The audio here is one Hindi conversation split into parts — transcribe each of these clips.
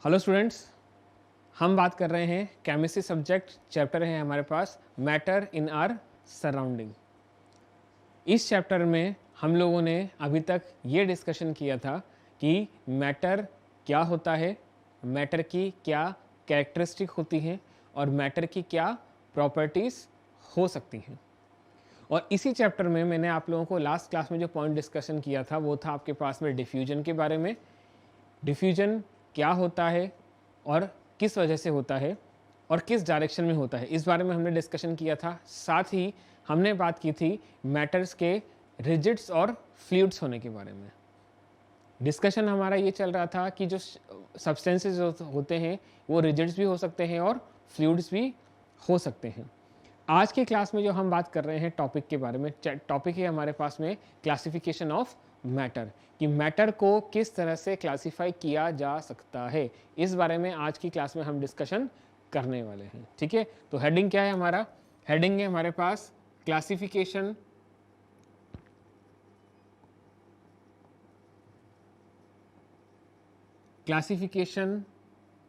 हेलो स्टूडेंट्स, हम बात कर रहे हैं केमिस्ट्री सब्जेक्ट। चैप्टर है हमारे पास मैटर इन आर सराउंडिंग। इस चैप्टर में हम लोगों ने अभी तक ये डिस्कशन किया था कि मैटर क्या होता है, मैटर की क्या कैरेक्टरिस्टिक होती हैं और मैटर की क्या प्रॉपर्टीज़ हो सकती हैं। और इसी चैप्टर में मैंने आप लोगों को लास्ट क्लास में जो पॉइंट डिस्कशन किया था वो था आपके पास में डिफ्यूजन के बारे में। डिफ्यूजन क्या होता है और किस वजह से होता है और किस डायरेक्शन में होता है, इस बारे में हमने डिस्कशन किया था। साथ ही हमने बात की थी मैटर्स के रिजिड्स और फ्लूइड्स होने के बारे में। डिस्कशन हमारा ये चल रहा था कि जो सब्सटेंसेस होते हैं वो रिजिड्स भी हो सकते हैं और फ्लूइड्स भी हो सकते हैं। आज के क्लास में जो हम बात कर रहे हैं टॉपिक के बारे में, टॉपिक है हमारे पास में क्लासिफिकेशन ऑफ मैटर, कि मैटर को किस तरह से क्लासिफाई किया जा सकता है। इस बारे में आज की क्लास में हम डिस्कशन करने वाले हैं। ठीक है, तो हेडिंग क्या है हमारा? हेडिंग है हमारे पास क्लासिफिकेशन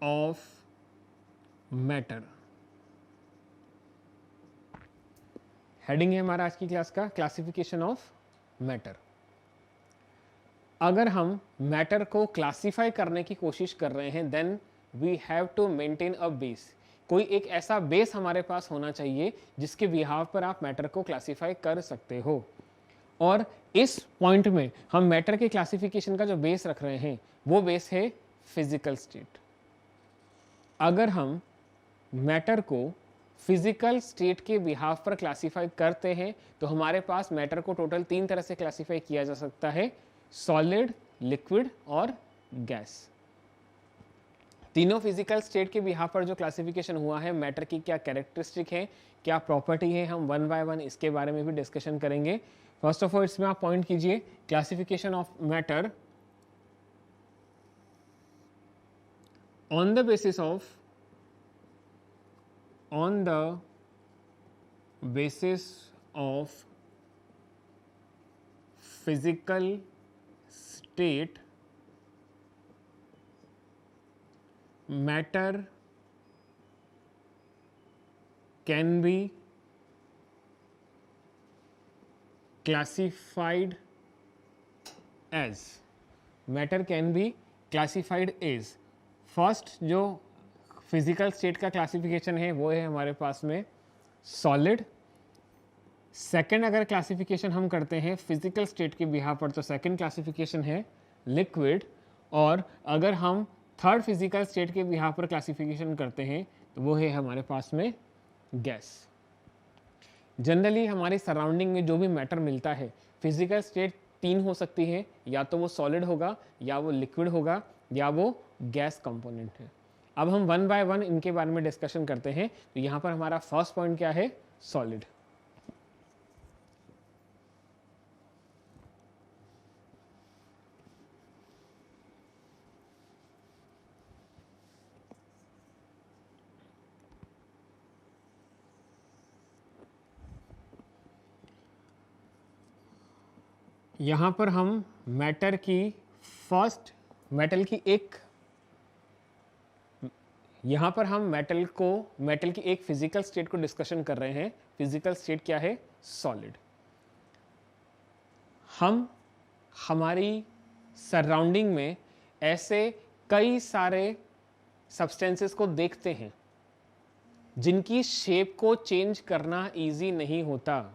ऑफ मैटर। हेडिंग है हमारा आज की क्लास का क्लासिफिकेशन ऑफ मैटर। अगर हम मैटर को क्लासिफाई करने की कोशिश कर रहे हैं then we have to maintain a base. कोई एक ऐसा बेस हमारे पास होना चाहिए जिसके बिहाव पर आप मैटर को क्लासिफाई कर सकते हो। और इस पॉइंट में हम मैटर के क्लासिफिकेशन का जो बेस रख रहे हैं वो बेस है फिजिकल स्टेट। अगर हम मैटर को फिजिकल स्टेट के बिहाव पर क्लासिफाई करते हैं तो हमारे पास मैटर को टोटल 3 तरह से क्लासिफाई किया जा सकता है: सॉलिड, लिक्विड और गैस। तीनों फिजिकल स्टेट के बिहाव पर जो क्लासिफिकेशन हुआ है, मैटर की क्या कैरेक्टरिस्टिक है, क्या प्रॉपर्टी है, हम वन बाय वन इसके बारे में भी डिस्कशन करेंगे। फर्स्ट ऑफ ऑल इसमें आप पॉइंट कीजिए classification of matter on the basis of physical state, matter can be classified as, matter can be classified as। First जो फिजिकल स्टेट का क्लासिफिकेशन है वो है हमारे पास में सॉलिड। सेकेंड अगर क्लासिफिकेशन हम करते हैं फिजिकल स्टेट के बिहाव पर तो सेकेंड क्लासिफिकेशन है लिक्विड। और अगर हम थर्ड फिजिकल स्टेट के बिहाव पर क्लासिफिकेशन करते हैं तो वो है हमारे पास में गैस। जनरली हमारे सराउंडिंग में जो भी मैटर मिलता है फिजिकल स्टेट 3 हो सकती है, या तो वो सॉलिड होगा, या वो लिक्विड होगा, या वो गैस कंपोनेंट है। अब हम वन बाय वन इनके बारे में डिस्कशन करते हैं। तो यहाँ पर हमारा फर्स्ट पॉइंट क्या है? सॉलिड। यहाँ पर हम मैटर की मेटल की एक फिजिकल स्टेट को डिस्कशन कर रहे हैं। फिजिकल स्टेट क्या है? सॉलिड। हम हमारी सराउंडिंग में ऐसे कई सारे सब्सटेंसेस को देखते हैं जिनकी शेप को चेंज करना इजी नहीं होता।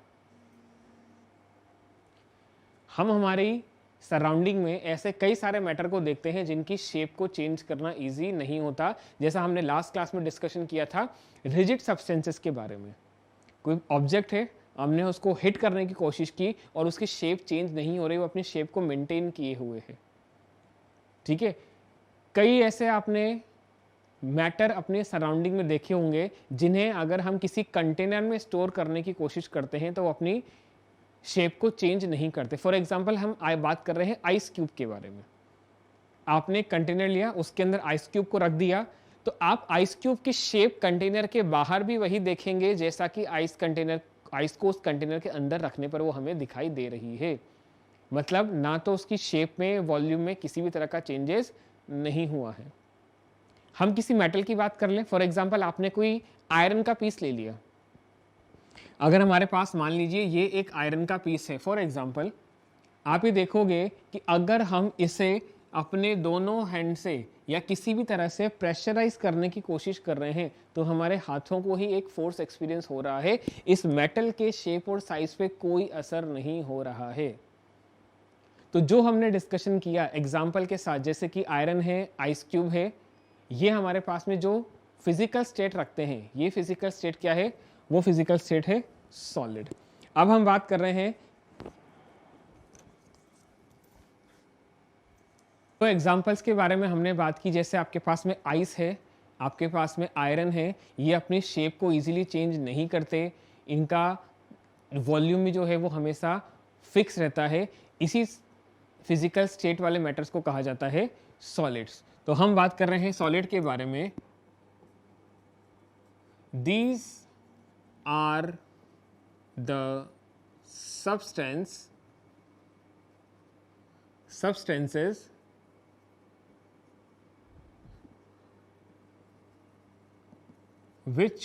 हम हमारी सराउंडिंग में ऐसे कई सारे मैटर को देखते हैं जिनकी शेप को चेंज करना इजी नहीं होता। जैसा हमने लास्ट क्लास में डिस्कशन किया था रिजिड सब्सटेंसेस के बारे में। कोई ऑब्जेक्ट है, हमने उसको हिट करने की कोशिश की और उसकी शेप चेंज नहीं हो रही, वो अपनी शेप को मेंटेन किए हुए है। ठीक है, कई ऐसे आपने मैटर अपने सराउंडिंग में देखे होंगे जिन्हें अगर हम किसी कंटेनर में स्टोर करने की कोशिश करते हैं तो वो अपनी शेप को चेंज नहीं करते। फॉर एग्जाम्पल हम बात कर रहे हैं आइस क्यूब के बारे में। आपने कंटेनर लिया, उसके अंदर आइस क्यूब को रख दिया, तो आप आइस क्यूब की शेप कंटेनर के बाहर भी वही देखेंगे जैसा कि आइस को उस कंटेनर के अंदर रखने पर वो हमें दिखाई दे रही है। मतलब ना तो उसकी शेप में, वॉल्यूम में किसी भी तरह का चेंजेस नहीं हुआ है। हम किसी मेटल की बात कर लें, फॉर एग्जांपल आपने कोई आयरन का पीस ले लिया। अगर हमारे पास मान लीजिए ये एक आयरन का पीस है, फॉर एग्जांपल आप ये देखोगे कि अगर हम इसे अपने दोनों हैंड से या किसी भी तरह से प्रेशराइज करने की कोशिश कर रहे हैं तो हमारे हाथों को ही एक फोर्स एक्सपीरियंस हो रहा है, इस मेटल के शेप और साइज पे कोई असर नहीं हो रहा है। तो जो हमने डिस्कशन किया एग्जाम्पल के साथ, जैसे कि आयरन है, आइस क्यूब है, ये हमारे पास में जो फिजिकल स्टेट रखते हैं, ये फिजिकल स्टेट क्या है? वो फिजिकल स्टेट है सॉलिड। अब हम बात कर रहे हैं, तो एग्जाम्पल्स के बारे में हमने बात की, जैसे आपके पास में आइस है, आपके पास में आयरन है, ये अपनी शेप को इजीली चेंज नहीं करते, इनका वॉल्यूम भी जो है वो हमेशा फिक्स रहता है। इसी फिजिकल स्टेट वाले मैटर्स को कहा जाता है सॉलिड्स। तो हम बात कर रहे हैं सॉलिड के बारे में। These are the substances which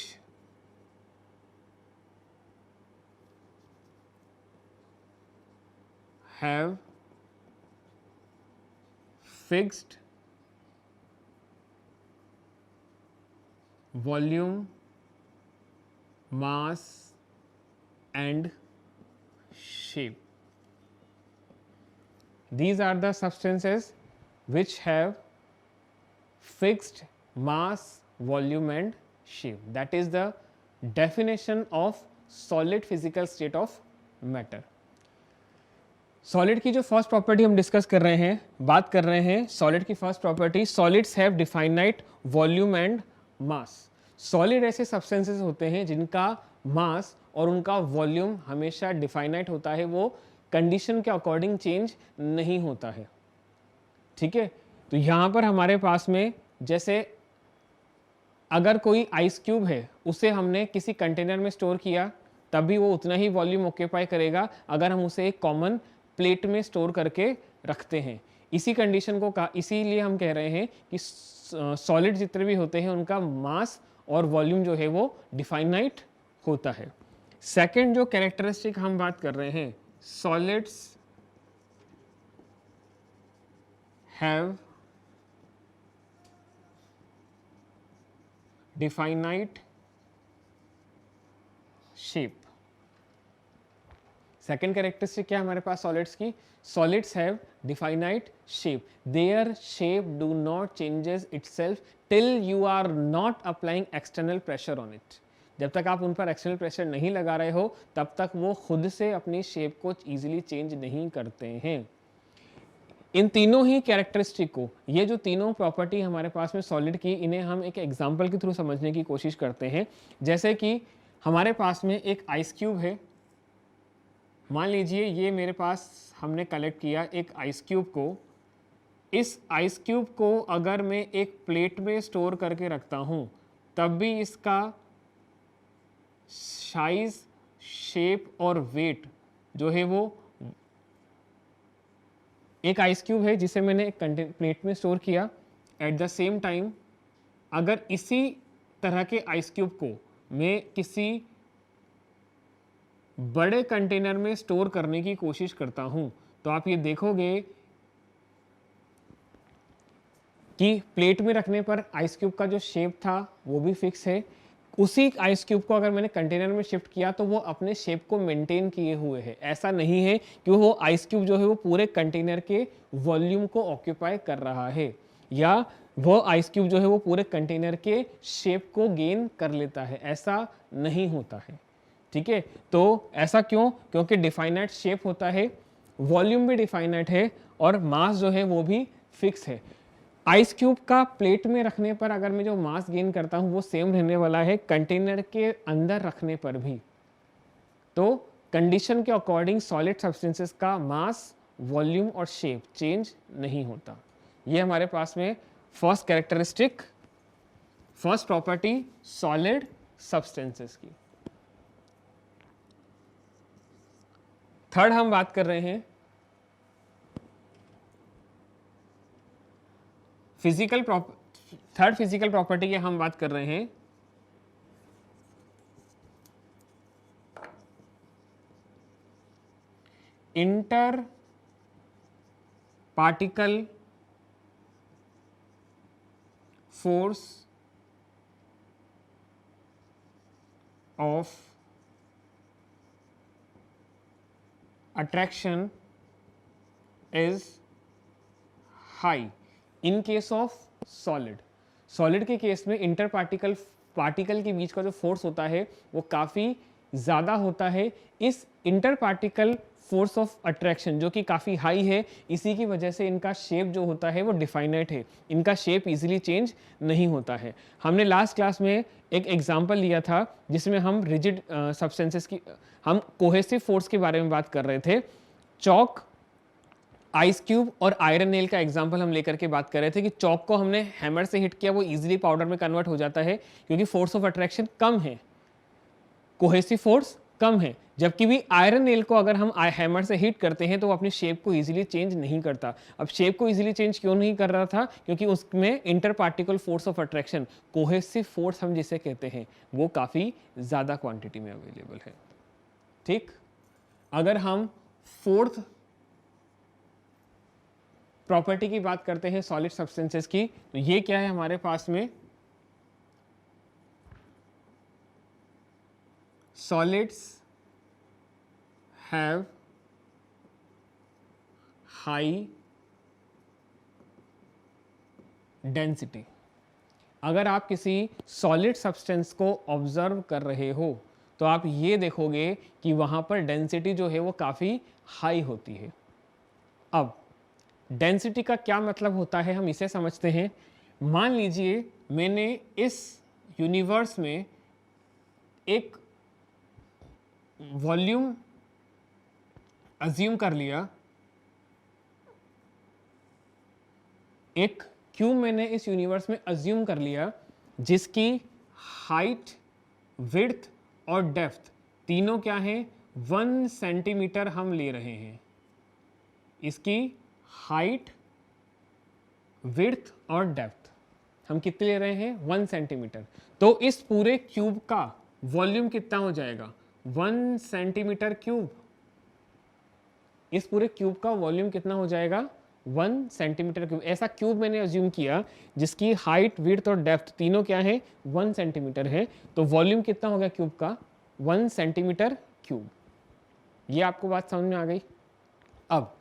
have fixed volume, mass and shape. These are the substances which have fixed mass, volume and shape. That is the definition of solid physical state of matter. Solid की जो फर्स्ट प्रॉपर्टी हम डिस्कस कर रहे हैं, बात कर रहे हैं सॉलिड की first property, solids have definite volume and mass. Solid ऐसे सब्सटेंसेस होते हैं जिनका मास और उनका वॉल्यूम हमेशा डिफाइनाइट होता है, वो कंडीशन के अकॉर्डिंग चेंज नहीं होता है। ठीक है, तो यहाँ पर हमारे पास में जैसे अगर कोई आइस क्यूब है, उसे हमने किसी कंटेनर में स्टोर किया तब भी वो उतना ही वॉल्यूम ऑक्यूपाई करेगा अगर हम उसे एक कॉमन प्लेट में स्टोर करके रखते हैं। इसी कंडीशन को इसीलिए हम कह रहे हैं कि सॉलिड जितने भी होते हैं उनका मास और वॉल्यूम जो है वो डिफाइनाइट होता है। सेकंड जो कैरेक्टरिस्टिक हम बात कर रहे हैं, solids have definite shape. Second characteristic क्या है हमारे पास सॉलिड्स की? Solids have definite shape, their shape do not changes itself till you are not applying external pressure on it. जब तक आप उन पर एक्सटर्नल प्रेशर नहीं लगा रहे हो तब तक वो खुद से अपनी शेप को इजीली चेंज नहीं करते हैं। इन तीनों ही कैरेक्टरिस्टिक को, ये जो तीनों प्रॉपर्टी हमारे पास में सॉलिड की, इन्हें हम एक एग्जांपल के थ्रू समझने की कोशिश करते हैं। जैसे कि हमारे पास में एक आइस क्यूब है, मान लीजिए ये मेरे पास हमने कलेक्ट किया एक आइस क्यूब को। इस आइस क्यूब को अगर मैं एक प्लेट में स्टोर करके रखता हूँ तब भी इसका साइज, शेप और वेट जो है वो, एक आइस क्यूब है जिसे मैंने एक प्लेट में स्टोर किया, एट द सेम टाइम अगर इसी तरह के आइस क्यूब को मैं किसी बड़े कंटेनर में स्टोर करने की कोशिश करता हूं तो आप ये देखोगे कि प्लेट में रखने पर आइस क्यूब का जो शेप था वो भी फिक्स है। उसी आइस क्यूब को अगर मैंने कंटेनर में शिफ्ट किया तो वो अपने शेप को मेंटेन किए हुए है। ऐसा नहीं है कि वो आइस क्यूब जो है वो पूरे कंटेनर के वॉल्यूम को ऑक्यूपाई कर रहा है या वो आइस क्यूब जो है वो पूरे कंटेनर के शेप को गेन कर लेता है, ऐसा नहीं होता है। ठीक है, तो ऐसा क्यों? क्योंकि डिफाइनाइट शेप होता है, वॉल्यूम भी डिफाइनाइट है और मास जो है वो भी फिक्स है। आइस क्यूब का प्लेट में रखने पर अगर मैं जो मास गेन करता हूं वो सेम रहने वाला है कंटेनर के अंदर रखने पर भी। तो कंडीशन के अकॉर्डिंग सॉलिड सब्सटेंसेस का मास, वॉल्यूम और शेप चेंज नहीं होता। ये हमारे पास में first characteristic, first property solid substances की। थर्ड हम बात कर रहे हैं थर्ड फिजिकल प्रॉपर्टी की हम बात कर रहे हैं, inter particle force of attraction is high in case of solid. Solid के केस में इंटर पार्टिकल के बीच का जो फोर्स होता है वो काफ़ी ज़्यादा होता है। इस inter particle force of attraction जो कि काफ़ी हाई है, इसी की वजह से इनका शेप जो होता है वो डिफाइनाइट है, इनका शेप इजीली चेंज नहीं होता है। हमने लास्ट क्लास में एक एग्जांपल लिया था जिसमें हम रिजिड सब्सटेंसेस की, हम कोहेसिव फोर्स के बारे में बात कर रहे थे। चौक, आइस क्यूब और आयरन नेल का एग्जांपल हम लेकर के बात कर रहे थे कि चौक को हमने हैमर से हिट किया, वो इजीली पाउडर में कन्वर्ट हो जाता है क्योंकि फोर्स ऑफ अट्रैक्शन कम है, कोहेसिव फोर्स कम है। जबकि भी आयरन नेल को अगर हम हैमर से हिट करते हैं तो वो अपनी शेप को इजीली चेंज नहीं करता। अब शेप को इजीली चेंज क्यों नहीं कर रहा था? क्योंकि उसमें inter particle force of attraction, cohesive force हम जिसे कहते हैं, वो काफ़ी ज़्यादा क्वांटिटी में अवेलेबल है। ठीक, अगर हम फोर्थ प्रॉपर्टी की बात करते हैं सॉलिड सब्सटेंसेस की, तो ये क्या है हमारे पास में? Solids have high density. अगर आप किसी सॉलिड सब्सटेंस को ऑब्जर्व कर रहे हो तो आप ये देखोगे कि वहाँ पर डेंसिटी जो है वो काफ़ी हाई होती है। अब डेंसिटी का क्या मतलब होता है, हम इसे समझते हैं। मान लीजिए मैंने इस यूनिवर्स में एक वॉल्यूम अज्यूम कर लिया, एक क्यूब मैंने इस यूनिवर्स में अज्यूम कर लिया जिसकी हाइट, विड्थ और डेप्थ तीनों क्या है? 1 सेंटीमीटर हम ले रहे हैं। इसकी हाइट, विड्थ और डेप्थ हम कितने ले रहे हैं? 1 सेंटीमीटर। तो इस पूरे क्यूब का वॉल्यूम कितना हो जाएगा? 1 सेंटीमीटर क्यूब। इस पूरे क्यूब का वॉल्यूम कितना हो जाएगा? 1 सेंटीमीटर क्यूब। ऐसा क्यूब मैंने अज्यूम किया जिसकी हाइट, विड्थ और डेप्थ तीनों क्या है? 1 सेंटीमीटर है। तो वॉल्यूम कितना हो गया क्यूब का? 1 सेंटीमीटर क्यूब। ये आपको बात समझ में आ गई? अब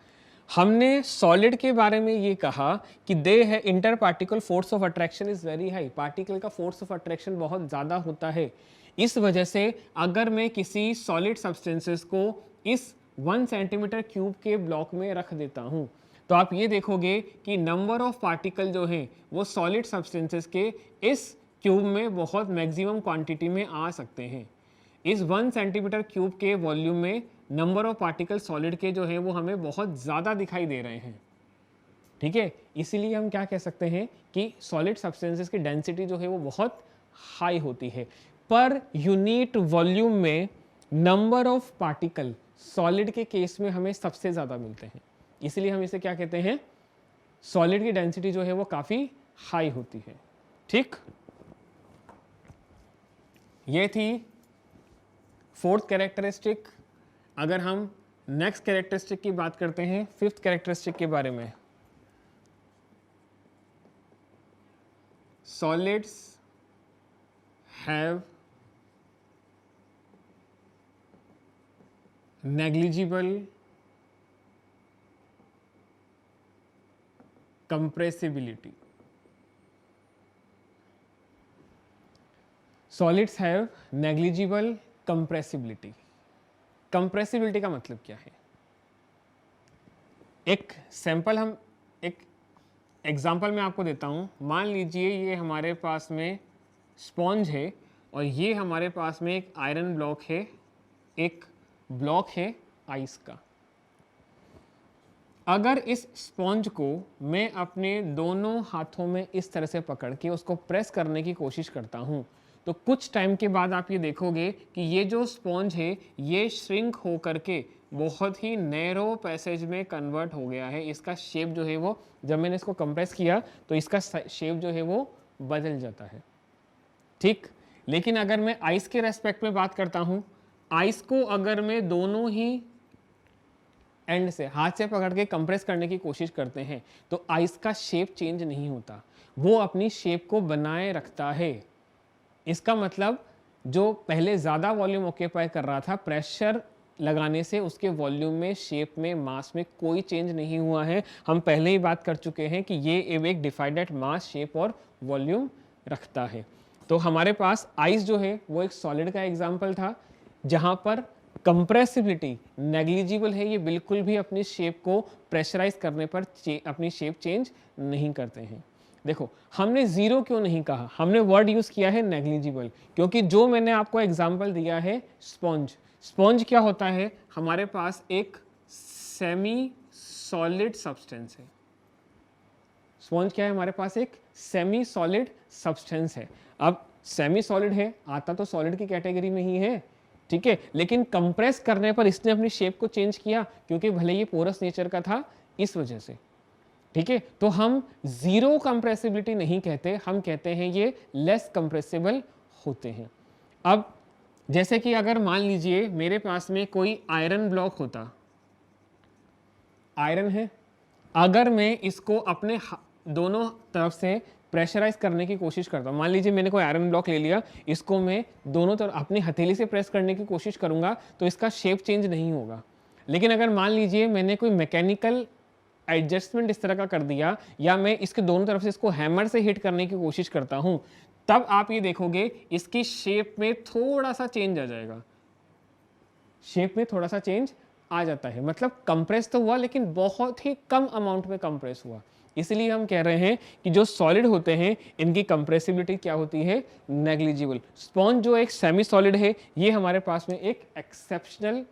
हमने सॉलिड के बारे में ये कहा कि दे है inter particle force of attraction is very high. Particle का फोर्स ऑफ अट्रैक्शन बहुत ज़्यादा होता है। इस वजह से अगर मैं किसी सॉलिड सब्सटेंसेस को इस 1 सेंटीमीटर क्यूब के ब्लॉक में रख देता हूँ तो आप ये देखोगे कि नंबर ऑफ पार्टिकल जो हैं वो सॉलिड सब्सटेंसेस के इस क्यूब में बहुत मैक्सिमम क्वांटिटी में आ सकते हैं। इस 1 सेंटीमीटर क्यूब के वॉल्यूम में नंबर ऑफ पार्टिकल सॉलिड के जो है वो हमें बहुत ज़्यादा दिखाई दे रहे हैं। ठीक है, इसीलिए हम क्या कह सकते हैं कि सॉलिड सब्सटेंसेस की डेंसिटी जो है वो बहुत हाई होती है। पर यूनिट वॉल्यूम में नंबर ऑफ पार्टिकल सॉलिड के केस में हमें सबसे ज़्यादा मिलते हैं, इसलिए हम इसे क्या कहते हैं? सॉलिड की डेंसिटी जो है वो काफ़ी हाई होती है। ठीक, ये थी फोर्थ कैरेक्टरिस्टिक। अगर हम नेक्स्ट कैरेक्टरिस्टिक की बात करते हैं, फिफ्थ कैरेक्टरिस्टिक के बारे में, solids have negligible compressibility. Solids have negligible compressibility. Compressibility का मतलब क्या है? एक सैंपल, हम एक एग्जांपल मैं आपको देता हूँ। मान लीजिए ये हमारे पास में स्पॉन्ज है और ये हमारे पास में एक आयरन ब्लॉक है, एक ब्लॉक है आइस का। अगर इस स्पॉन्ज को मैं अपने दोनों हाथों में इस तरह से पकड़ के उसको प्रेस करने की कोशिश करता हूँ तो कुछ टाइम के बाद आप ये देखोगे कि ये जो स्पॉन्ज है ये श्रिंक हो करके बहुत ही नैरो पैसेज में कन्वर्ट हो गया है। इसका शेप जो है वो, जब मैंने इसको कंप्रेस किया तो इसका शेप जो है वो बदल जाता है, ठीक। लेकिन अगर मैं आइस के रेस्पेक्ट में बात करता हूं, आइस को अगर मैं दोनों ही एंड से हाथ से पकड़ के कंप्रेस करने की कोशिश करते हैं तो आइस का शेप चेंज नहीं होता, वो अपनी शेप को बनाए रखता है। इसका मतलब जो पहले ज़्यादा वॉल्यूम ऑक्यूपाई कर रहा था, प्रेशर लगाने से उसके वॉल्यूम में, शेप में, मास में कोई चेंज नहीं हुआ है। हम पहले ही बात कर चुके हैं कि ये एक डिफाइनेट मास, शेप और वॉल्यूम रखता है। तो हमारे पास आइस जो है वो एक सॉलिड का एग्जाम्पल था जहाँ पर कंप्रेसिबिलिटी नेग्लिजिबल है, ये बिल्कुल भी अपनी शेप को प्रेशराइज करने पर अपनी शेप चेंज नहीं करते हैं। देखो हमने जीरो क्यों नहीं कहा, हमने वर्ड यूज किया है नेग्लिजिबल, क्योंकि जो मैंने आपको एग्जांपल दिया है स्पॉन्ज, स्पॉन्ज क्या होता है, हमारे पास एक सेमी सॉलिड सब्सटेंस है। स्पॉन्ज क्या है, हमारे पास एक सेमी सॉलिड सब्सटेंस है। अब सेमी सॉलिड है, आता तो सॉलिड की कैटेगरी में ही है, ठीक है, लेकिन कंप्रेस करने पर इसने अपनी शेप को चेंज किया, क्योंकि भले ये पोरस नेचर का था इस वजह से, ठीक है। तो हम जीरो कंप्रेसिबिलिटी नहीं कहते, हम कहते हैं ये लेस कंप्रेसिबल होते हैं। अब जैसे कि अगर मान लीजिए मेरे पास में कोई आयरन ब्लॉक होता, आयरन है, अगर मैं इसको अपने दोनों तरफ से प्रेशराइज करने की कोशिश करता हूँ, मान लीजिए मैंने कोई आयरन ब्लॉक ले लिया, इसको मैं दोनों तरफ अपनी हथेली से प्रेस करने की कोशिश करूंगा तो इसका शेप चेंज नहीं होगा। लेकिन अगर मान लीजिए मैंने कोई मैकेनिकल एडजस्टमेंट इस तरह का कर दिया, या मैं इसके दोनों तरफ से इसको हैमर से हिट करने की कोशिश करता हूं, तब आप ये देखोगे इसकी शेप में थोड़ा सा चेंज आ जाएगा, शेप में थोड़ा सा चेंज आ जाता है। मतलब कंप्रेस तो हुआ लेकिन बहुत ही कम अमाउंट में कंप्रेस हुआ। इसलिए हम कह रहे हैं कि जो सॉलिड होते हैं इनकी कंप्रेसिबिलिटी क्या होती है, नेग्लिजिबल। स्पॉन्ज जो एक सेमी सॉलिड है, ये हमारे पास में एक एक्सेप्शनल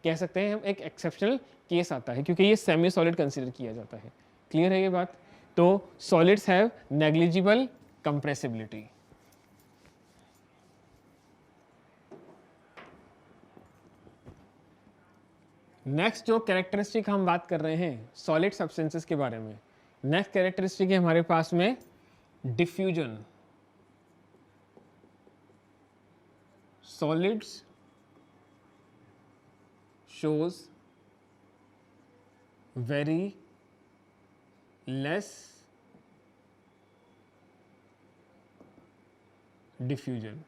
कह सकते हैं, हम एक एक्सेप्शनल केस आता है, क्योंकि ये सेमी सॉलिड कंसीडर किया जाता है। क्लियर है ये बात? तो solids have negligible compressibility. Next जो कैरेक्टरिस्टिक हम बात कर रहे हैं सॉलिड सब्सटेंसेस के बारे में, नेक्स्ट कैरेक्टरिस्टिक है हमारे पास में diffusion. Solids shows very less diffusion.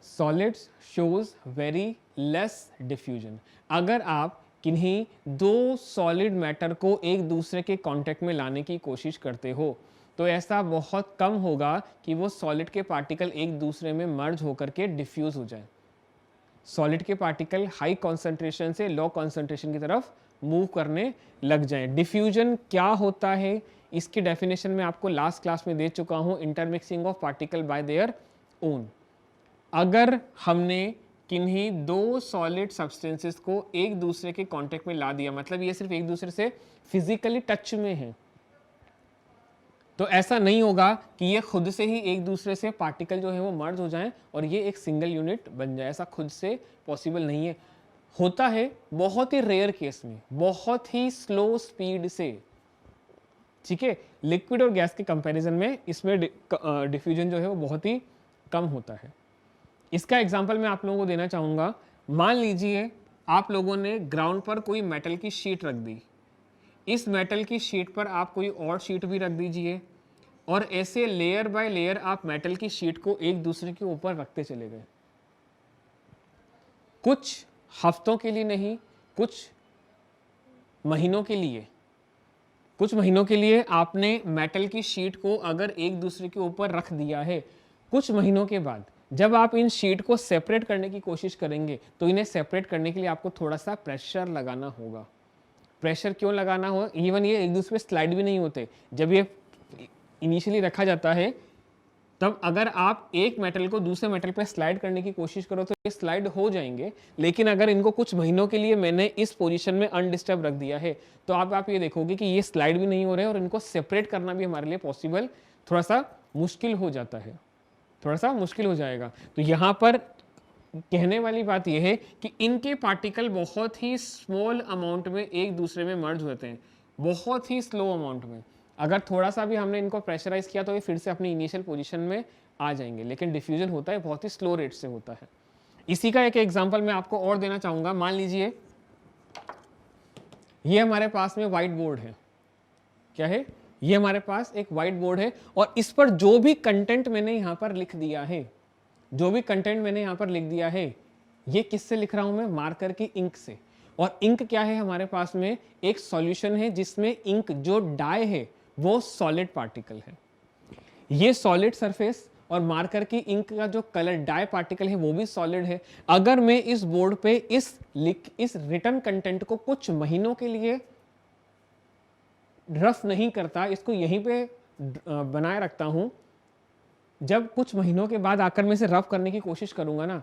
Solids shows very less diffusion. अगर आप किन्हीं दो सॉलिड मैटर को एक दूसरे के कांटेक्ट में लाने की कोशिश करते हो तो ऐसा बहुत कम होगा कि वो सॉलिड के पार्टिकल एक दूसरे में मर्ज होकर के डिफ्यूज हो जाए। सॉलिड के पार्टिकल हाई कॉन्सेंट्रेशन से लो कॉन्सेंट्रेशन की तरफ मूव करने लग जाएं। डिफ्यूजन क्या होता है इसकी डेफिनेशन मैं आपको लास्ट क्लास में दे चुका हूं, intermixing of particle by their own. अगर हमने किन्हीं दो सॉलिड सब्सटेंसेस को एक दूसरे के कांटेक्ट में ला दिया, मतलब ये सिर्फ एक दूसरे से फिजिकली टच में है, तो ऐसा नहीं होगा कि ये खुद से ही एक दूसरे से पार्टिकल जो है वो मर्ज हो जाएं और ये एक सिंगल यूनिट बन जाए। ऐसा खुद से पॉसिबल नहीं है, होता है बहुत ही रेयर केस में, बहुत ही स्लो स्पीड से, ठीक है। लिक्विड और गैस के कंपैरिजन में इसमें डिफ्यूजन जो है वो बहुत ही कम होता है। इसका एग्जांपल मैं आप लोगों को देना चाहूँगा। मान लीजिए आप लोगों ने ग्राउंड पर कोई मेटल की शीट रख दी, इस मेटल की शीट पर आप कोई और शीट भी रख दीजिए और ऐसे लेयर बाय लेयर आप मेटल की शीट को एक दूसरे के ऊपर रखते चले गए। कुछ हफ्तों के लिए नहीं, कुछ महीनों के लिए, कुछ महीनों के लिए आपने मेटल की शीट को अगर एक दूसरे के ऊपर रख दिया है, कुछ महीनों के बाद जब आप इन शीट को सेपरेट करने की कोशिश करेंगे तो इन्हें सेपरेट करने के लिए आपको थोड़ा सा प्रेशर लगाना होगा। प्रेशर क्यों लगाना हो, इवन ये एक दूसरे पे स्लाइड भी नहीं होते। जब ये इनिशियली रखा जाता है तब अगर आप एक मेटल को दूसरे मेटल पर स्लाइड करने की कोशिश करो तो ये स्लाइड हो जाएंगे, लेकिन अगर इनको कुछ महीनों के लिए मैंने इस पोजीशन में अनडिस्टर्ब रख दिया है तो आप ये देखोगे कि ये स्लाइड भी नहीं हो रहे और इनको सेपरेट करना भी हमारे लिए पॉसिबल थोड़ा सा मुश्किल हो जाता है, थोड़ा सा मुश्किल हो जाएगा। तो यहाँ पर कहने वाली बात यह है कि इनके पार्टिकल बहुत ही स्मॉल अमाउंट में एक दूसरे में मर्ज होते हैं, बहुत ही स्लो अमाउंट में। अगर थोड़ा सा भी हमने इनको प्रेशराइज किया तो ये फिर से अपनी इनिशियल पोजीशन में आ जाएंगे, लेकिन डिफ्यूजन होता है बहुत ही स्लो रेट से होता है। इसी का एक एग्जांपल मैं आपको और देना चाहूँगा। मान लीजिए ये हमारे पास में व्हाइट बोर्ड है। क्या है? ये हमारे पास एक व्हाइट बोर्ड है और इस पर जो भी कंटेंट मैंने यहाँ पर लिख दिया है, जो भी कंटेंट मैंने यहाँ पर लिख दिया है, ये किससे लिख रहा हूँ मैं? मार्कर की इंक से। और इंक क्या है हमारे पास में? एक सॉल्यूशन है जिसमें इंक जो डाई है वो सॉलिड पार्टिकल है। ये सॉलिड सरफेस और मार्कर की इंक का जो कलर डाई पार्टिकल है वो भी सॉलिड है। अगर मैं इस बोर्ड पे इस रिटर्न कंटेंट को कुछ महीनों के लिए रफ नहीं करता, इसको यहीं पे बनाए रखता हूं, जब कुछ महीनों के बाद आकर मैं इसे रफ करने की कोशिश करूंगा ना,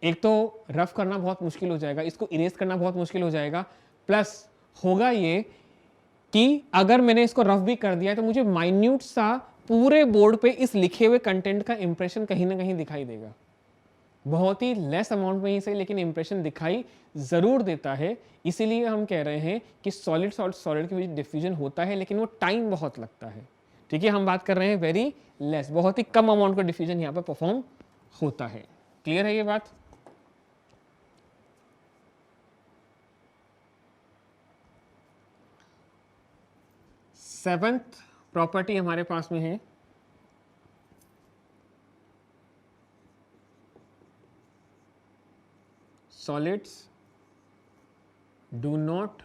एक तो रफ करना बहुत मुश्किल हो जाएगा, इसको इरेज करना बहुत मुश्किल हो जाएगा, प्लस होगा ये कि अगर मैंने इसको रफ भी कर दिया तो मुझे माइन्यूट सा पूरे बोर्ड पे इस लिखे हुए कंटेंट का इंप्रेशन कहीं ना कहीं दिखाई देगा। बहुत ही लेस अमाउंट में ही सही, लेकिन इंप्रेशन दिखाई जरूर देता है। इसीलिए हम कह रहे हैं कि सॉलिड सॉलिड के बीच डिफ्यूजन होता है, लेकिन वो टाइम बहुत लगता है। ठीक है, हम बात कर रहे हैं वेरी लेस, बहुत ही कम अमाउंट का डिफ्यूजन यहाँ पर परफॉर्म होता है। क्लियर है ये बात? सेवंथ प्रॉपर्टी हमारे पास में है solids do not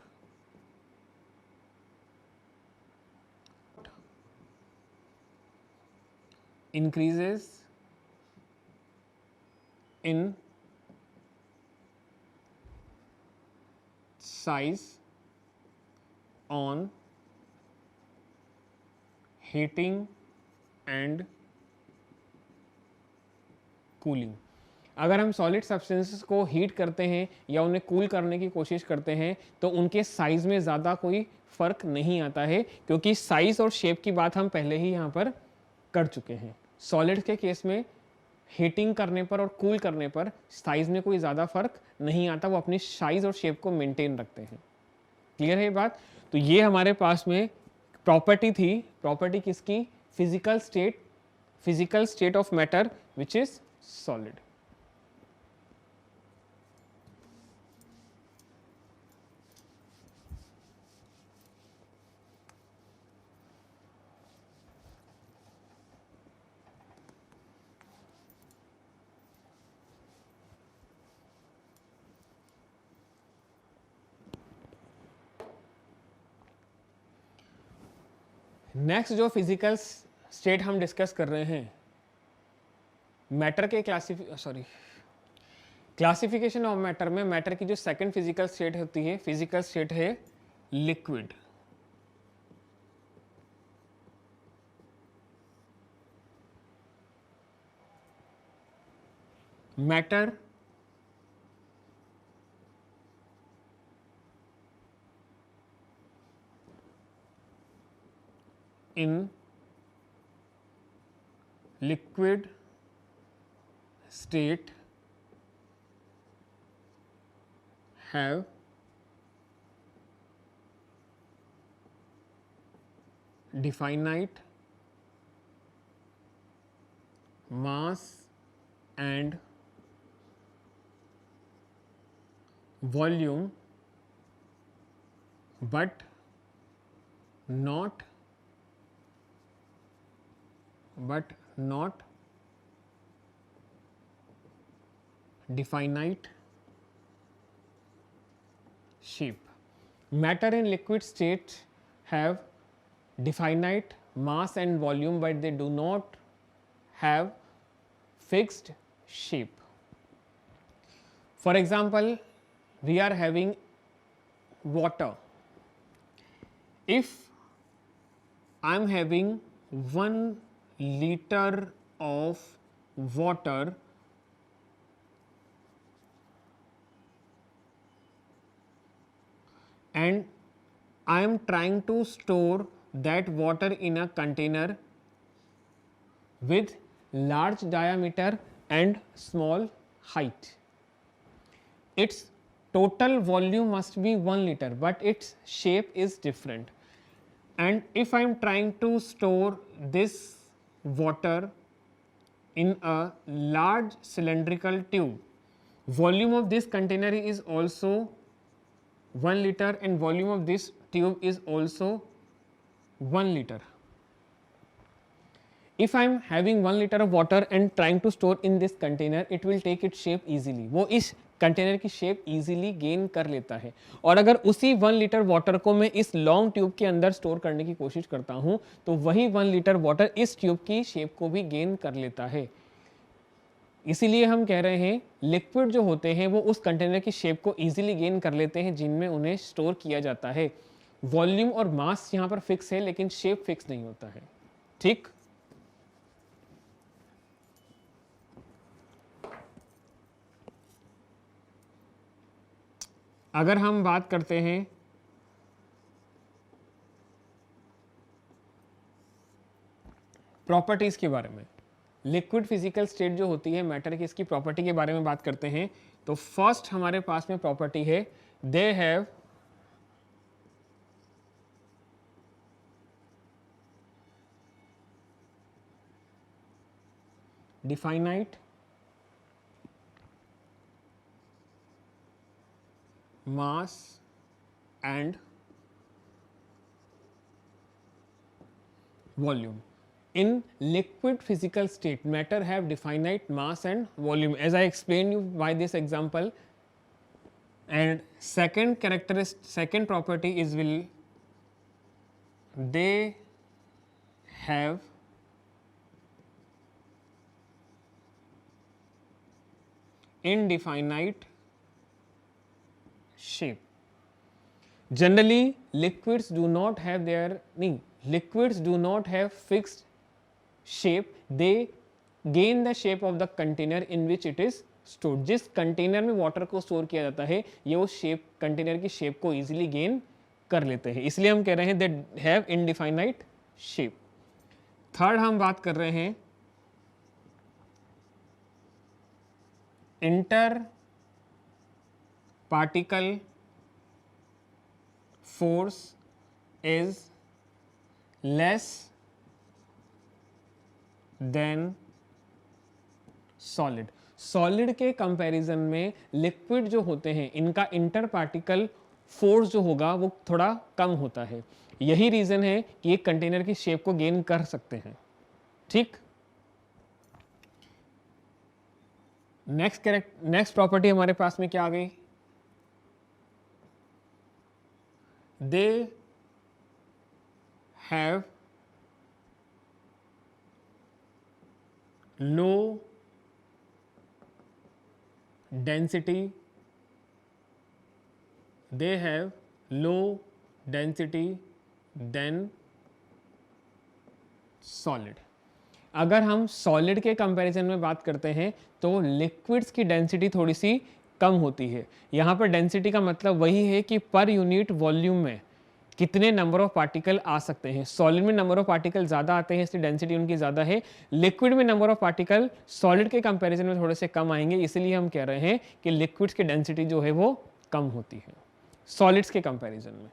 increases in size on heating and cooling. अगर हम सॉलिड सब्सटेंसेस को हीट करते हैं या उन्हें कूल करने की कोशिश करते हैं तो उनके साइज में ज़्यादा कोई फर्क नहीं आता है, क्योंकि साइज और शेप की बात हम पहले ही यहाँ पर कर चुके हैं। सॉलिड के केस में हीटिंग करने पर और कूल करने पर साइज में कोई ज़्यादा फर्क नहीं आता, वो अपनी साइज और शेप को मेंटेन रखते हैं। क्लियर है ये बात? तो ये हमारे पास में प्रॉपर्टी थी। प्रॉपर्टी किसकी? Physical state of matter which is solid. Next जो फिजिकल स्टेट हम डिस्कस कर रहे हैं, मैटर के क्लासिफिकेशन ऑफ मैटर में मैटर की जो सेकंड फिजिकल स्टेट होती है, फिजिकल स्टेट है liquid. Matter in liquid state have definite mass and volume but not definite shape. Matter in liquid state have definite mass and volume but they do not have fixed shape. For example, we are having water. If I am having 1 liter of water, and I am trying to store that water in a container with large diameter and small height. Its total volume must be 1 liter, but its shape is different. And if I am trying to store this water in a large cylindrical tube, volume of this container is also 1 liter and volume of this tube is also 1 liter. If I am having 1 liter of water and trying to store in this container, it will take its shape easily. वो इस कंटेनर की शेप इजीली गेन कर लेता है. और अगर उसी 1 लीटर वाटर को मैं इस लॉन्ग ट्यूब के अंदर स्टोर करने की कोशिश करता हूं, तो वही 1 लीटर वाटर इस ट्यूब की शेप को भी गेन कर लेता है. इसीलिए हम कह रहे हैं लिक्विड जो होते हैं वो उस कंटेनर की शेप को इजीली गेन कर लेते हैं जिनमें उन्हें स्टोर किया जाता है. वॉल्यूम और मास यहाँ पर फिक्स है लेकिन शेप फिक्स नहीं होता है. ठीक. अगर हम बात करते हैं प्रॉपर्टीज के बारे में, लिक्विड फिजिकल स्टेट जो होती है मैटर की, इसकी प्रॉपर्टी के बारे में बात करते हैं, तो फर्स्ट हमारे पास में प्रॉपर्टी है they have definite mass and volume. In liquid physical state, matter have definite mass and volume, as I explained you by this example. And second property is they have indefinite shape. Generally liquids do not have fixed shape, they gain the shape of the container in which it is stored. जिस कंटेनर में वाटर को स्टोर किया जाता है ये उस शेप कंटेनर की शेप को इजीली गेन कर लेते हैं, इसलिए हम कह रहे हैं they have indefinite shape. Third हम बात कर रहे हैं inter particle force is less than solid. Solid के कंपैरिजन में लिक्विड जो होते हैं इनका इंटर पार्टिकल फोर्स जो होगा वो थोड़ा कम होता है. यही रीजन है कि एक कंटेनर की शेप को गेन कर सकते हैं. ठीक. नेक्स्ट प्रॉपर्टी हमारे पास में क्या आ गई? They have low density. They have low density than solid. अगर हम सॉलिड के कंपैरिजन में बात करते हैं तो लिक्विड्स की डेंसिटी थोड़ी सी कम होती है. यहाँ पर डेंसिटी का मतलब वही है कि पर यूनिट वॉल्यूम में कितने नंबर ऑफ पार्टिकल आ सकते हैं. सॉलिड में नंबर ऑफ पार्टिकल ज़्यादा आते हैं इसलिए डेंसिटी उनकी ज़्यादा है. लिक्विड में नंबर ऑफ पार्टिकल सॉलिड के कंपैरिजन में थोड़े से कम आएंगे, इसलिए हम कह रहे हैं कि लिक्विड्स की डेंसिटी जो है वो कम होती है सॉलिड्स के कंपैरिजन में.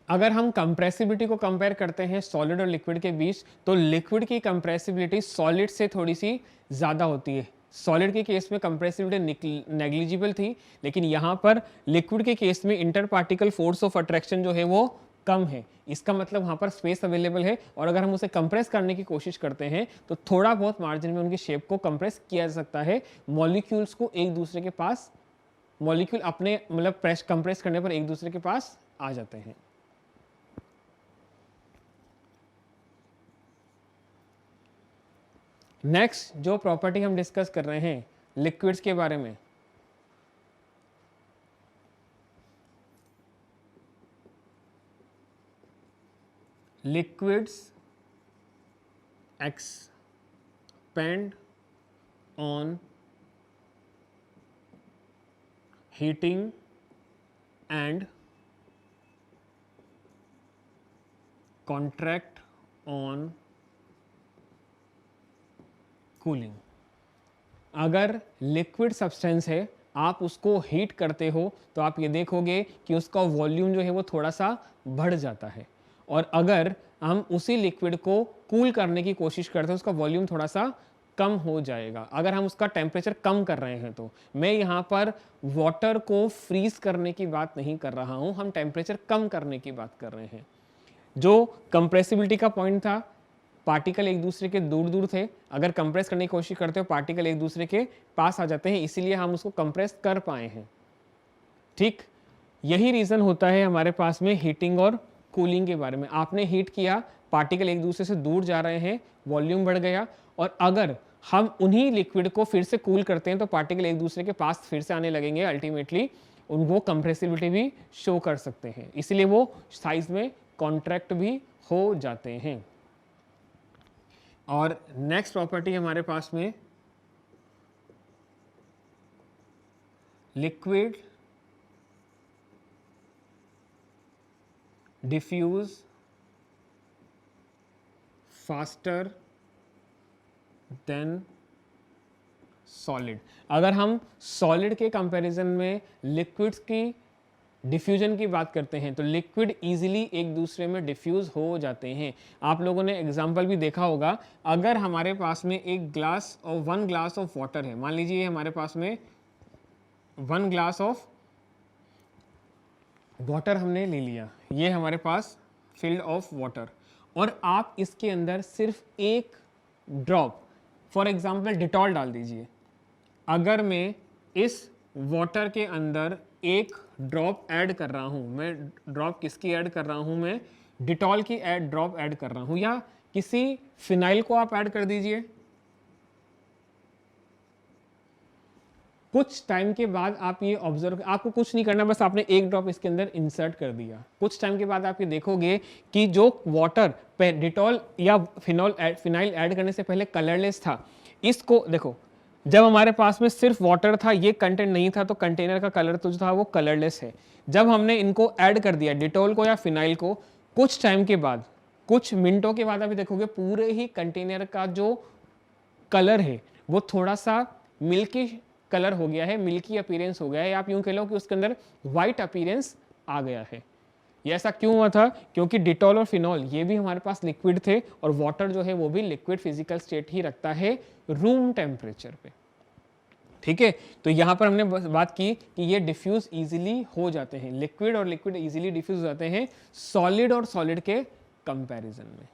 अगर हम कंप्रेसिबिलिटी को कंपेयर करते हैं सॉलिड और लिक्विड के बीच, तो लिक्विड की कंप्रेसिबिलिटी सॉलिड से थोड़ी सी ज़्यादा होती है. सॉलिड के केस में कंप्रेसिबिलिटी नेग्लिजिबल थी, लेकिन यहाँ पर लिक्विड के केस में inter particle force of attraction जो है वो कम है. इसका मतलब वहाँ पर स्पेस अवेलेबल है और अगर हम उसे कंप्रेस करने की कोशिश करते हैं तो थोड़ा बहुत मार्जिन में उनकी शेप को कंप्रेस किया जा सकता है. मॉलिक्यूल्स को एक दूसरे के पास, मॉलिक्यूल अपने मतलब कंप्रेस करने पर एक दूसरे के पास आ जाते हैं. नेक्स्ट जो प्रॉपर्टी हम डिस्कस कर रहे हैं लिक्विड्स के बारे में। Liquids expand on heating and contract on cooling. अगर लिक्विड सब्सटेंस है, आप उसको हीट करते हो तो आप ये देखोगे कि उसका वॉल्यूम जो है वो थोड़ा सा बढ़ जाता है, और अगर हम उसी लिक्विड को कूल करने की कोशिश करते हैं उसका वॉल्यूम थोड़ा सा कम हो जाएगा। अगर हम उसका टेम्परेचर कम कर रहे हैं तो मैं यहाँ पर वाटर को फ्रीज करने की बात नहीं कर रहा हूँ, हम टेम्परेचर कम करने की बात कर रहे हैं। जो कंप्रेसिबिलिटी का पॉइंट था, पार्टिकल एक दूसरे के दूर दूर थे, अगर कंप्रेस करने की कोशिश करते हो पार्टिकल एक दूसरे के पास आ जाते हैं, इसीलिए हम उसको कंप्रेस कर पाए हैं। ठीक यही रीज़न होता है हमारे पास में हीटिंग और कूलिंग के बारे में। आपने हीट किया, पार्टिकल एक दूसरे से दूर जा रहे हैं, वॉल्यूम बढ़ गया, और अगर हम उन्हीं लिक्विड को फिर से कूल करते हैं तो पार्टिकल एक दूसरे के पास फिर से आने लगेंगे, अल्टीमेटली वो कंप्रेसिबिलिटी भी शो कर सकते हैं, इसलिए वो साइज में कॉन्ट्रैक्ट भी हो जाते हैं। और नेक्स्ट प्रॉपर्टी हमारे पास में liquid diffuse faster than solid. अगर हम सॉलिड के कंपैरिजन में लिक्विड्स की डिफ्यूजन की बात करते हैं तो लिक्विड इजीली एक दूसरे में डिफ्यूज हो जाते हैं। आप लोगों ने एग्जांपल भी देखा होगा, अगर हमारे पास में एक ग्लास और 1 ग्लास ऑफ वाटर है, मान लीजिए हमारे पास में 1 ग्लास ऑफ वाटर हमने ले लिया, ये हमारे पास फिल्ड ऑफ वाटर, और आप इसके अंदर सिर्फ एक ड्रॉप फॉर एग्जांपल डिटॉल डाल दीजिए। अगर मैं इस वाटर के अंदर एक ड्रॉप ऐड कर रहा हूं, मैं ड्रॉप किसकी ऐड कर रहा हूं, मैं डिटॉल की ड्रॉप ऐड कर रहा हूं, या किसी फिनाइल को आप ऐड कर दीजिए, कुछ टाइम के बाद आप ये ऑब्जर्व, आपको कुछ नहीं करना, बस आपने एक ड्रॉप इसके अंदर इंसर्ट कर दिया, कुछ टाइम के बाद आप ये देखोगे कि जो वाटर डिटॉल या फिनाइल ऐड करने से पहले कलरलेस था, इसको देखो, जब हमारे पास में सिर्फ वाटर था, ये कंटेंट नहीं था, तो कंटेनर का कलर तो जो था वो कलरलेस है। जब हमने इनको ऐड कर दिया डिटॉल को या फिनाइल को, कुछ टाइम के बाद, कुछ मिनटों के बाद आप देखोगे पूरे ही कंटेनर का जो कलर है वो थोड़ा सा मिल्की कलर हो गया है, मिल्की अपीयरेंस हो गया है, आप यूं कह लो कि उसके अंदर व्हाइट अपीयरेंस आ गया है। ये ऐसा क्यों हुआ था? क्योंकि डिटॉल और फिनॉल ये भी हमारे पास लिक्विड थे, और वाटर जो है वो भी लिक्विड फिजिकल स्टेट ही रखता है रूम टेम्परेचर पे। ठीक है, तो यहां पर हमने बात की कि ये डिफ्यूज इजीली हो जाते हैं, लिक्विड और लिक्विड इजीली डिफ्यूज हो जाते हैं सॉलिड और सॉलिड के कंपैरिजन में।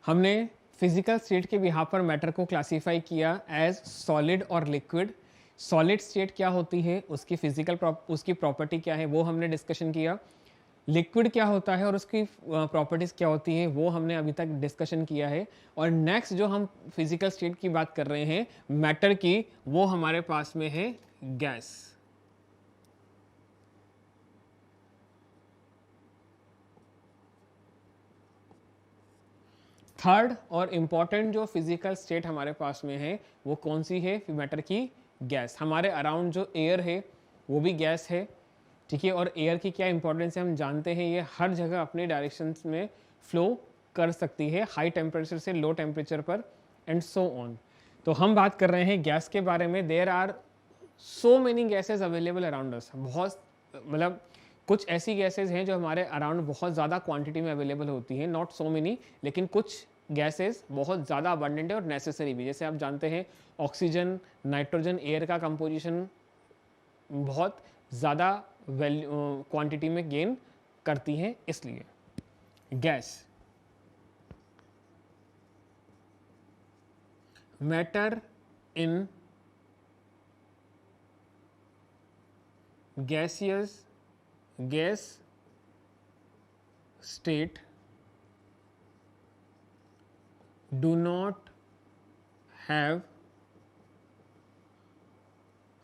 हमने फिजिकल स्टेट के बिहाफ पर मैटर को क्लासिफाई किया एज सॉलिड और लिक्विड। सॉलिड स्टेट क्या होती है, उसकी फिजिकल उसकी प्रॉपर्टी क्या है वो हमने डिस्कशन किया। लिक्विड क्या होता है और उसकी प्रॉपर्टीज क्या होती है वो हमने अभी तक डिस्कशन किया है। और नेक्स्ट जो हम फिजिकल स्टेट की बात कर रहे हैं मैटर की, वो हमारे पास में है गैस। थर्ड और इंपॉर्टेंट जो फिजिकल स्टेट हमारे पास में है वो कौन सी है? मैटर की गैस। हमारे अराउंड जो एयर है वो भी गैस है, ठीक है। और एयर की क्या इंपॉर्टेंस है हम जानते हैं, ये हर जगह अपने डायरेक्शंस में फ्लो कर सकती है, हाई टेम्परेचर से लो टेम्परेचर पर एंड सो ऑन। तो हम बात कर रहे हैं गैस के बारे में। There are so many gases available around us, बहुत मतलब कुछ ऐसी गैसेज हैं जो हमारे अराउंड बहुत ज़्यादा क्वांटिटी में अवेलेबल होती हैं, नॉट सो मेनी, लेकिन कुछ गैसेज बहुत ज़्यादा अबंडेंट है और नेसेसरी भी। जैसे आप जानते हैं ऑक्सीजन, नाइट्रोजन, एयर का कंपोजिशन बहुत ज़्यादा क्वांटिटी में गेन करती हैं, इसलिए gas. Matter in gaseous gas state do not have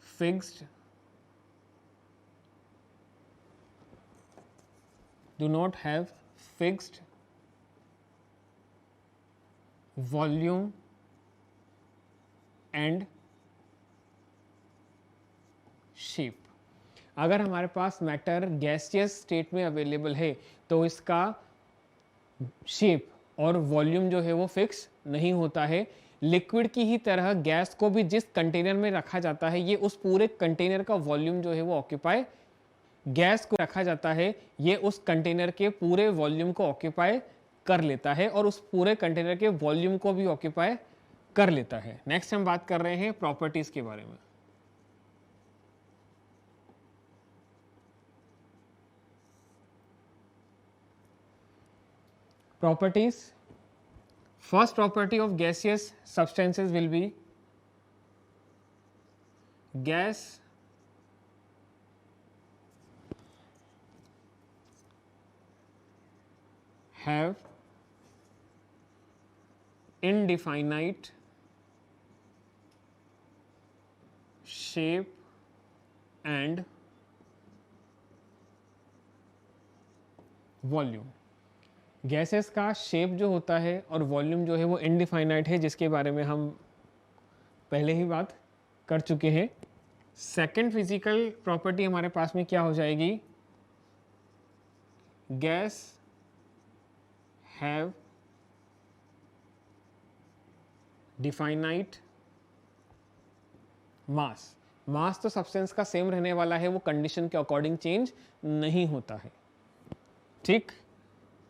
fixed volume and shape। अगर हमारे पास मैटर गैसियस स्टेट में अवेलेबल है तो इसका शेप और वॉल्यूम जो है वो फिक्स नहीं होता है। लिक्विड की ही तरह गैस को भी जिस कंटेनर में रखा जाता है ये उस पूरे कंटेनर का वॉल्यूम जो है वो ऑक्यूपाई, गैस को रखा जाता है ये उस कंटेनर के पूरे वॉल्यूम को ऑक्यूपाई कर लेता है और उस पूरे कंटेनर के वॉल्यूम को भी ऑक्यूपाई कर लेता है। नेक्स्ट हम बात कर रहे हैं प्रॉपर्टीज के बारे में। Properties. First property of gaseous substances will be gas have indefinite shape and volume। Gases का शेप जो होता है और वॉल्यूम जो है वो इनडिफाइनाइट है, जिसके बारे में हम पहले ही बात कर चुके हैं। सेकंड फिजिकल प्रॉपर्टी हमारे पास में क्या हो जाएगी, गैस हैव डिफाइनाइट मास। मास तो सब्सटेंस का सेम रहने वाला है, वो कंडीशन के अकॉर्डिंग चेंज नहीं होता है। ठीक।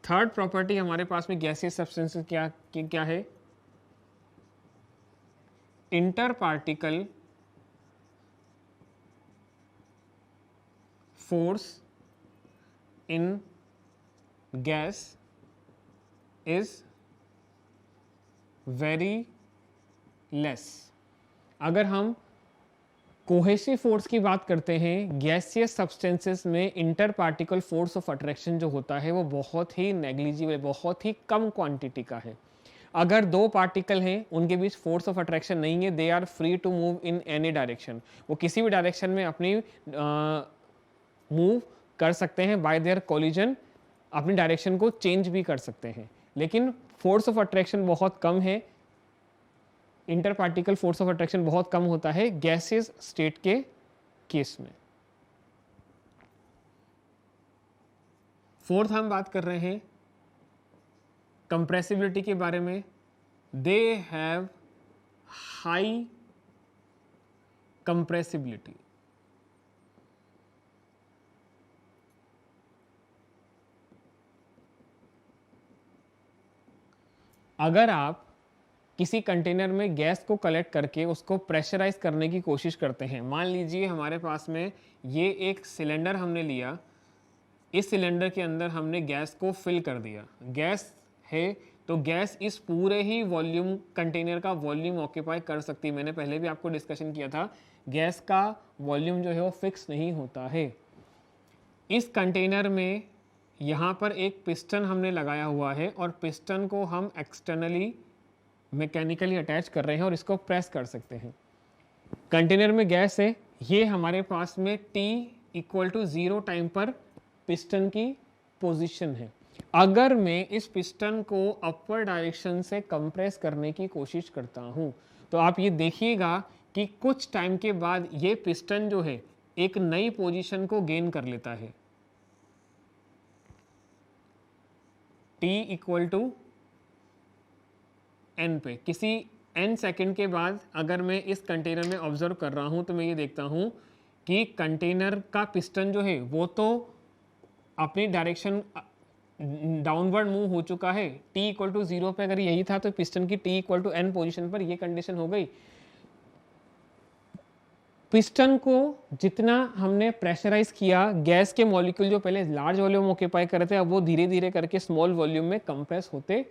थर्ड प्रॉपर्टी हमारे पास में गैसियस सब्सटेंस क्या है, inter particle force in gas is very less. अगर हम कोहेसिव फोर्स की बात करते हैं, गैसियस सब्सटेंसेस में inter particle force of attraction जो होता है वो बहुत ही नेग्लिजिबल, बहुत ही कम क्वांटिटी का है। अगर दो पार्टिकल हैं उनके बीच फोर्स ऑफ अट्रैक्शन नहीं है, they are free to move in any direction, वो किसी भी डायरेक्शन में अपनी मूव कर सकते हैं, बाय देयर कोलिजन अपनी डायरेक्शन को चेंज भी कर सकते हैं, लेकिन फोर्स ऑफ अट्रैक्शन बहुत कम है, inter particle force of attraction बहुत कम होता है गैसियस स्टेट के केस में। फोर्थ हम बात कर रहे हैं कंप्रेसिबिलिटी के बारे में। They have high compressibility. अगर आप किसी कंटेनर में गैस को कलेक्ट करके उसको प्रेशराइज करने की कोशिश करते हैं, मान लीजिए हमारे पास में ये एक सिलेंडर हमने लिया, इस सिलेंडर के अंदर हमने गैस को फिल कर दिया, गैस है तो गैस इस पूरे ही वॉल्यूम, कंटेनर का वॉल्यूम ऑक्यूपाई कर सकती है। मैंने पहले भी आपको डिस्कशन किया था, गैस का वॉल्यूम जो है वो फिक्स नहीं होता है। इस कंटेनर में यहाँ पर एक पिस्टन हमने लगाया हुआ है और पिस्टन को हम एक्सटर्नली मैकेनिकली अटैच कर रहे हैं और इसको प्रेस कर सकते हैं। कंटेनर में गैस है, ये हमारे पास में T = 0 टाइम पर पिस्टन की पोजीशन है। अगर मैं इस पिस्टन को अपर डायरेक्शन से कंप्रेस करने की कोशिश करता हूँ तो आप ये देखिएगा कि कुछ टाइम के बाद ये पिस्टन जो है एक नई पोजीशन को गेन कर लेता है। T = N पे, किसी n सेकंड के बाद अगर मैं इस कंटेनर में ऑब्जर्व कर रहा हूं तो मैं ये देखता हूं कि कंटेनर का पिस्टन जो है वो तो अपनी डायरेक्शन डाउनवर्ड मूव हो चुका है। t इक्वल टू 0 पे अगर यही था तो पिस्टन की t equal to n position पर ये कंडीशन हो गई। पिस्टन को जितना हमने प्रेशराइज किया, गैस के मॉलिक्यूल जो पहले लार्ज वॉल्यूम ऑक्यूपाई कर रहे थे अब वो धीरे धीरे करके स्मॉल वॉल्यूम में कंप्रेस होते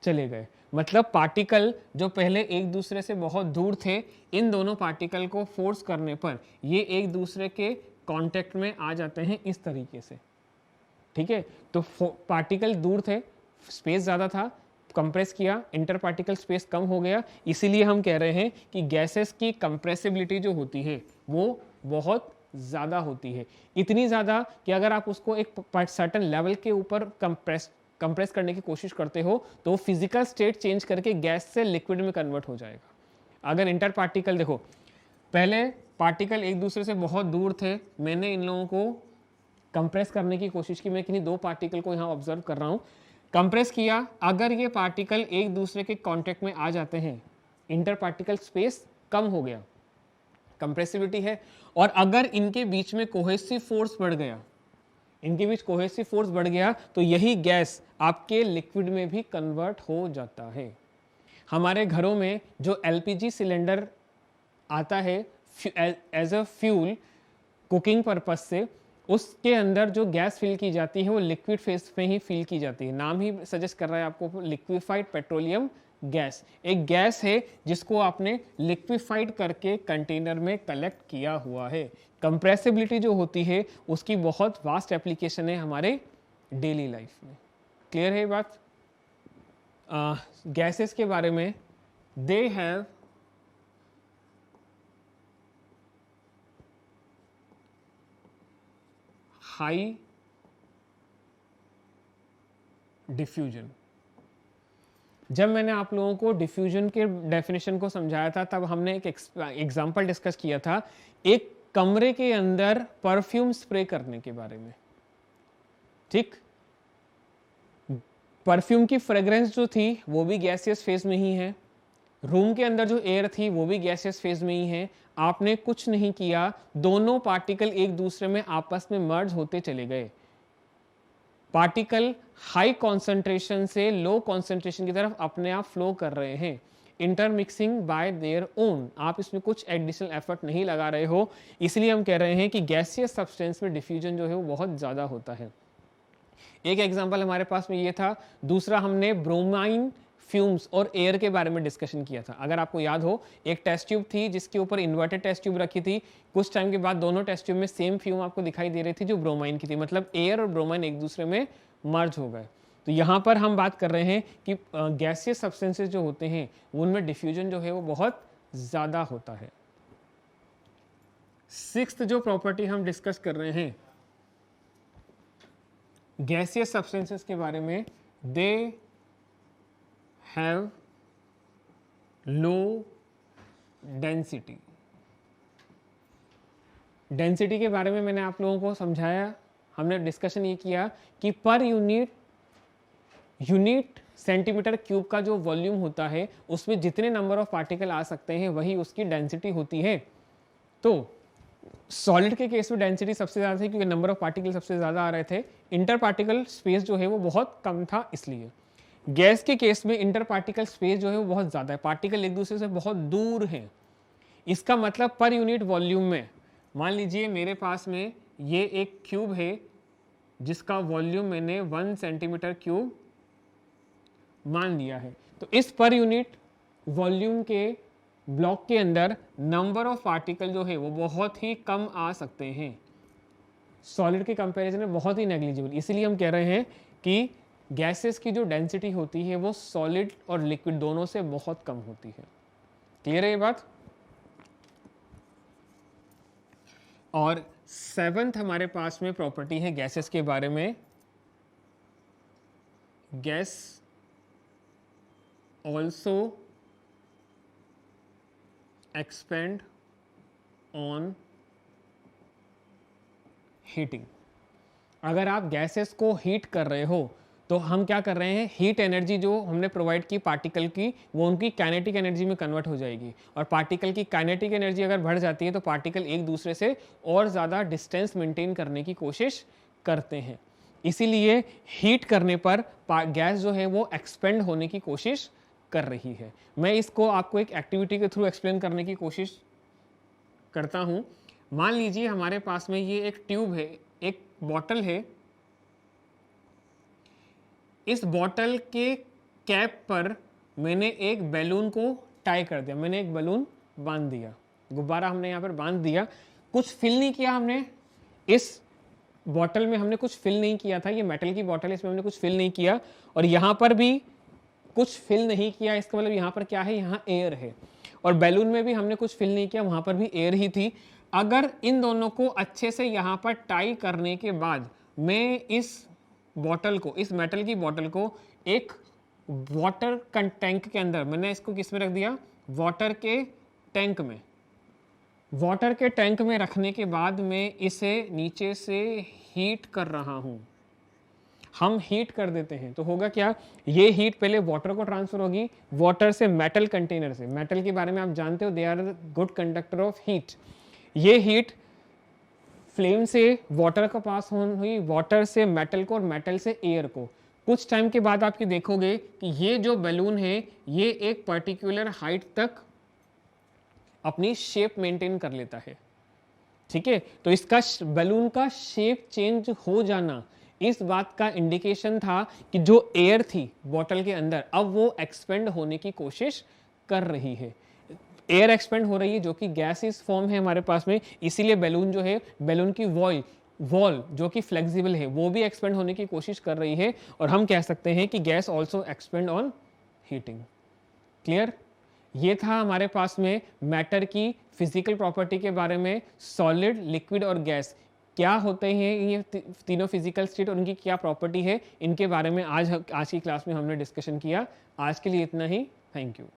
चले गए। मतलब पार्टिकल जो पहले एक दूसरे से बहुत दूर थे, इन दोनों पार्टिकल को फोर्स करने पर ये एक दूसरे के कांटेक्ट में आ जाते हैं इस तरीके से। ठीक है, तो पार्टिकल दूर थे, स्पेस ज़्यादा था, कंप्रेस किया, इंटर पार्टिकल स्पेस कम हो गया। इसीलिए हम कह रहे हैं कि गैसेस की कंप्रेसिबिलिटी जो होती है वो बहुत ज़्यादा होती है। इतनी ज़्यादा कि अगर आप उसको एक सर्टेन लेवल के ऊपर कंप्रेस करने की कोशिश करते हो तो फिजिकल स्टेट चेंज करके गैस से लिक्विड में कन्वर्ट हो जाएगा। अगर इंटर पार्टिकल देखो, पहले पार्टिकल एक दूसरे से बहुत दूर थे, मैंने इन लोगों को कंप्रेस करने की कोशिश की। मैं किन्हीं दो पार्टिकल को यहाँ ऑब्जर्व कर रहा हूँ, कंप्रेस किया। अगर ये पार्टिकल एक दूसरे के कांटेक्ट में आ जाते हैं, इंटर पार्टिकल स्पेस कम हो गया, कंप्रेसिबिलिटी है। और अगर इनके बीच में कोहेसिव फोर्स बढ़ गया, इनके बीच कोहेसिव फोर्स बढ़ गया तो यही गैस आपके लिक्विड में भी कन्वर्ट हो जाता है। हमारे घरों में जो एलपीजी सिलेंडर आता है as a fuel cooking purpose से, उसके अंदर जो गैस फिल की जाती है वो लिक्विड फेस में ही फिल की जाती है। नाम ही सजेस्ट कर रहा है आपको, लिक्विफाइड पेट्रोलियम गैस। एक गैस है जिसको आपने लिक्विफाइड करके कंटेनर में कलेक्ट किया हुआ है। कंप्रेसिबिलिटी जो होती है उसकी बहुत वास्ट एप्लीकेशन है हमारे डेली लाइफ में। क्लियर है बात? गैसेस के बारे में, दे हैव हाई डिफ्यूजन। जब मैंने आप लोगों को डिफ्यूजन के डेफिनेशन को समझाया था तब हमने एक एग्जांपल डिस्कस किया था एक कमरे के अंदर परफ्यूम स्प्रे करने के बारे में। ठीक, परफ्यूम की फ्रेग्रेंस जो थी वो भी गैसियस फेज में ही है, रूम के अंदर जो एयर थी वो भी गैसियस फेज में ही है। आपने कुछ नहीं किया, दोनों पार्टिकल एक दूसरे में आपस में मर्ज होते चले गए। पार्टिकल हाई कॉन्सेंट्रेशन से लो कॉन्सेंट्रेशन की तरफ अपने आप फ्लो कर रहे हैं, इंटरमिक्सिंग बाय देयर ओन। आप इसमें कुछ एडिशनल एफर्ट नहीं लगा रहे हो। इसलिए हम कह रहे हैं कि गैसियस सब्सटेंस में डिफ्यूजन जो है वो बहुत ज़्यादा होता है। एक एग्जांपल हमारे पास में ये था। दूसरा, हमने ब्रोमाइन फ्यूम्स और एयर के बारे में डिस्कशन किया था। अगर आपको याद हो, एक टेस्ट ट्यूब थी जिसके ऊपर इन्वर्टेड टेस्ट ट्यूब रखी थी। कुछ टाइम के बाद दोनों टेस्ट ट्यूब में सेम फ्यूम आपको दिखाई दे रही थी जो ब्रोमाइन की थी। मतलब एयर और ब्रोमाइन एक दूसरे में मर्ज हो गए। तो यहाँ पर हम बात कर रहे हैं कि गैसियस सब्सटेंसेस जो होते हैं उनमें डिफ्यूजन जो है वो बहुत ज़्यादा होता है। सिक्स्थ जो प्रॉपर्टी हम डिस्कस कर रहे हैं गैसियस सब्सटेंसेस के बारे में, they have low density. Density के बारे में मैंने आप लोगों को समझाया। हमने डिस्कशन ये किया कि पर यूनिट सेंटीमीटर क्यूब का जो वॉल्यूम होता है उसमें जितने नंबर ऑफ पार्टिकल आ सकते हैं वही उसकी डेंसिटी होती है। तो सॉलिड के केस में डेंसिटी सबसे ज़्यादा थी क्योंकि नंबर ऑफ पार्टिकल सबसे ज़्यादा आ रहे थे। इंटर पार्टिकल स्पेस जो है वो बहुत कम था इसलिए। गैस के केस में इंटर पार्टिकल स्पेस जो है वो बहुत ज़्यादा है, पार्टिकल एक दूसरे से बहुत दूर हैं। इसका मतलब पर यूनिट वॉल्यूम में, मान लीजिए मेरे पास में ये एक क्यूब है जिसका वॉल्यूम मैंने 1 सेंटीमीटर क्यूब मान लिया है। तो इस पर यूनिट वॉल्यूम के ब्लॉक के अंदर नंबर ऑफ पार्टिकल जो है वो बहुत ही कम आ सकते हैं, सॉलिड के कंपैरिजन में बहुत ही नेग्लिजिबल। इसीलिए हम कह रहे हैं कि गैसेस की जो डेंसिटी होती है वो सॉलिड और लिक्विड दोनों से बहुत कम होती है। क्लियर है ये बात? और सेवंथ हमारे पास में प्रॉपर्टी है गैसेस के बारे में, gas also expand on heating. अगर आप गैसेस को हीट कर रहे हो तो हम क्या कर रहे हैं, हीट एनर्जी जो हमने प्रोवाइड की पार्टिकल की, वो उनकी काइनेटिक एनर्जी में कन्वर्ट हो जाएगी, और पार्टिकल की काइनेटिक एनर्जी अगर बढ़ जाती है तो पार्टिकल एक दूसरे से और ज़्यादा डिस्टेंस मेंटेन करने की कोशिश करते हैं। इसीलिए हीट करने पर गैस जो है वो एक्सपेंड होने की कोशिश कर रही है। मैं इसको आपको एक एक्टिविटी के थ्रू एक्सप्लेन करने की कोशिश करता हूँ। मान लीजिए हमारे पास में ये एक ट्यूब है, एक बॉटल है। इस बॉटल के कैप पर मैंने एक बैलून को टाई कर दिया, मैंने एक बैलून बांध दिया, गुब्बारा हमने यहाँ पर बांध दिया। कुछ फिल नहीं किया हमने, इस बॉटल में हमने कुछ फिल नहीं किया था, ये मेटल की बॉटल है, इसमें हमने कुछ फिल नहीं किया, और यहाँ पर भी कुछ फिल नहीं किया। इसका मतलब यहाँ पर क्या है, यहाँ एयर है, और बैलून में भी हमने कुछ फिल नहीं किया, वहाँ पर भी एयर ही थी। अगर इन दोनों को अच्छे से यहाँ पर टाई करने के बाद मैं इस बॉटल को, इस मेटल की बॉटल को एक वाटर टैंक के अंदर, मैंने इसको किस में रख दिया, वाटर के टैंक में, वाटर के टैंक में रखने के बाद मैं इसे नीचे से हीट कर रहा हूँ। हम हीट कर देते हैं तो होगा क्या, ये हीट पहले वाटर को ट्रांसफर होगी, वाटर से मेटल कंटेनर से, मेटल के बारे में आप जानते हो, they are good conductor of heat. ये हीट फ्लेम से वाटर का पास हुई, वाटर से मेटल को, और मेटल से एयर को। कुछ टाइम के बाद आप देखोगे कि ये जो बैलून है ये एक पर्टिकुलर हाइट तक अपनी शेप मेंटेन कर लेता है। ठीक है, तो इसका बैलून का शेप चेंज हो जाना इस बात का इंडिकेशन था कि जो एयर थी बॉटल के अंदर अब वो एक्सपेंड होने की कोशिश कर रही है। एयर एक्सपेंड हो रही है जो कि गैस फॉर्म है हमारे पास में, इसीलिए बैलून जो है, बैलून की वॉल जो कि फ्लेक्सिबल है वो भी एक्सपेंड होने की कोशिश कर रही है, और हम कह सकते हैं कि gas also expand on heating. Clear? ये था हमारे पास में मैटर की फिजिकल प्रॉपर्टी के बारे में, सॉलिड, लिक्विड और गैस क्या होते हैं, ये तीनों फिजिकल स्टेट और उनकी क्या प्रॉपर्टी है, इनके बारे में आज की क्लास में हमने डिस्कशन किया। आज के लिए इतना ही, थैंक यू।